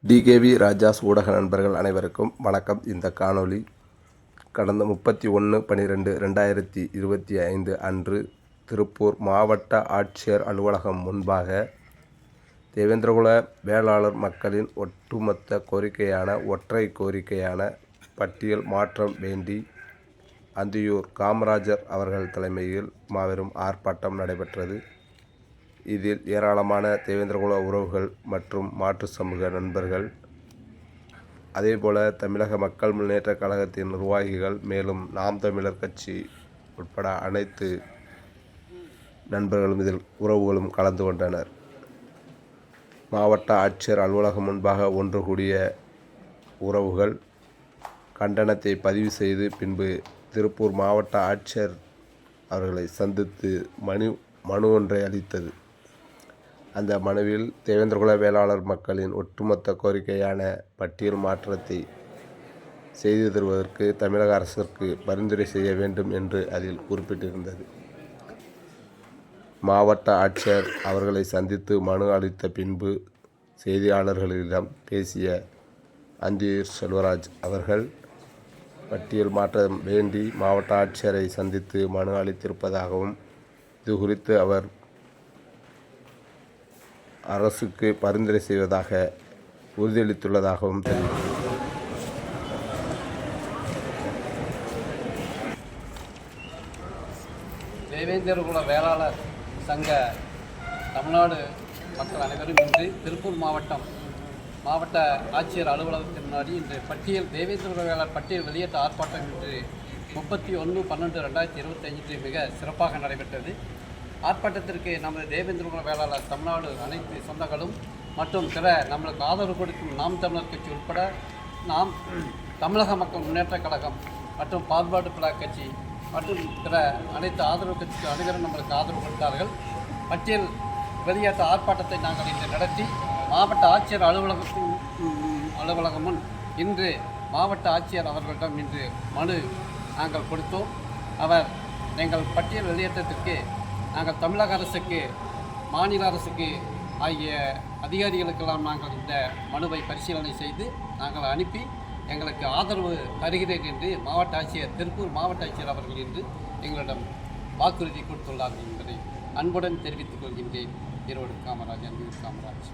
DKV Raja's ஊடக நண்பர்கள் அனைவருக்கும் வணக்கம். இந்த காணொளி கடந்த 31/12/2025 அன்று திருப்பூர் மாவட்ட ஆட்சியர் அலுவலகம் முன்பாக தேவேந்திரகுல வேளாளர் மக்களின் ஒட்டுமொத்த கோரிக்கையான ஒற்றை கோரிக்கையான பட்டியல் மாற்றம் வேண்டி அந்தியூர் காமராஜர் அவர்கள் தலைமையில் மாபெரும் ஆர்ப்பாட்டம் நடைபெற்றது. இதில் ஏராளமான தேவேந்திரகுல உறவுகள் மற்றும் மாற்று சமூக நண்பர்கள், அதேபோல தமிழக மக்கள் முன்னேற்ற கழகத்தின் நிர்வாகிகள், மேலும் நாம் தமிழர் கட்சி உட்பட அனைத்து நண்பர்களும் இதில் உறவுகளும் கலந்து கொண்டனர். மாவட்ட ஆட்சியர் அலுவலகம் முன்பாக ஒன்று கூடிய உறவுகள் கண்டனத்தை பதிவு செய்து பின்பு திருப்பூர் மாவட்ட ஆட்சியர் அவர்களை சந்தித்து மனு ஒன்றை அளித்தது. அந்த மனுவில் தேவேந்திரகுல வேளாளர் மக்களின் ஒட்டுமொத்த கோரிக்கையான பட்டியல் மாற்றத்தை செய்து தருவதற்கு தமிழக அரசிற்கு பரிந்துரை செய்ய வேண்டும் என்று அதில் குறிப்பிட்டிருந்தது. மாவட்ட ஆட்சியர் அவர்களை சந்தித்து மனு அளித்த பின்பு செய்தியாளர்களிடம் பேசிய அந்தியூர் செல்வராஜ் அவர்கள் பட்டியல் மாற்றம் வேண்டி மாவட்ட ஆட்சியரை சந்தித்து மனு அளித்திருப்பதாகவும், இது குறித்து அவர் அரசுக்கு பரிந்துரை செய்வதாக உறுதியளித்துள்ளதாகவும் தெரிவித்தார். தேவேந்திரகுல வேளாளர் சங்க தமிழ்நாடு மக்கள் அனைவரும் இன்று திருப்பூர் மாவட்ட ஆட்சியர் அலுவலகத்தின் முன்னாடி இன்று தேவேந்திரகுல வேளாளர் பட்டியல் வெளியேற்ற ஆர்ப்பாட்டம் இன்று 31/12/2025 மிக சிறப்பாக நடைபெற்றது. ஆர்ப்பாட்டத்திற்கு நமது தேவேந்திரகுல வேளாளர் தமிழ்நாடு அனைத்து சொந்தங்களும் மற்றும் பிற நம்மளுக்கு ஆதரவு கொடுக்கும் நாம் தமிழர் கட்சி உட்பட நாம் தமிழக மக்கள் முன்னேற்ற கழகம் மற்றும் பாகுபாடு பிளாக் கட்சி மற்றும் பிற அனைத்து ஆதரவு கட்சிகள் அனைவரும் நம்மளுக்கு ஆதரவு கொடுத்தார்கள். பட்டியல் வெளியேற்ற ஆர்ப்பாட்டத்தை நாங்கள் இன்று நடத்தி மாவட்ட ஆட்சியர் அலுவலகம் முன் இன்று மாவட்ட ஆட்சியர் அவர்களிடம் இன்று மனு நாங்கள் கொடுத்தோம். அவர் எங்கள் பட்டியல் வெளியேற்றத்திற்கு நாங்கள் தமிழக அரசுக்கு, மாநில அரசுக்கு ஆகிய அதிகாரிகளுக்கெல்லாம் நாங்கள் இந்த மனுவை பரிசீலனை செய்து நாங்கள் அனுப்பி எங்களுக்கு ஆதரவு தருகிறேன் என்று திருப்பூர் மாவட்ட ஆட்சியர் அவர்கள் இன்று எங்களிடம் வாக்குறுதி கொடுத்துள்ளார்கள் என்பதை அன்புடன் தெரிவித்துக் கொள்கின்றேன். ஈரோடு காமராஜ்.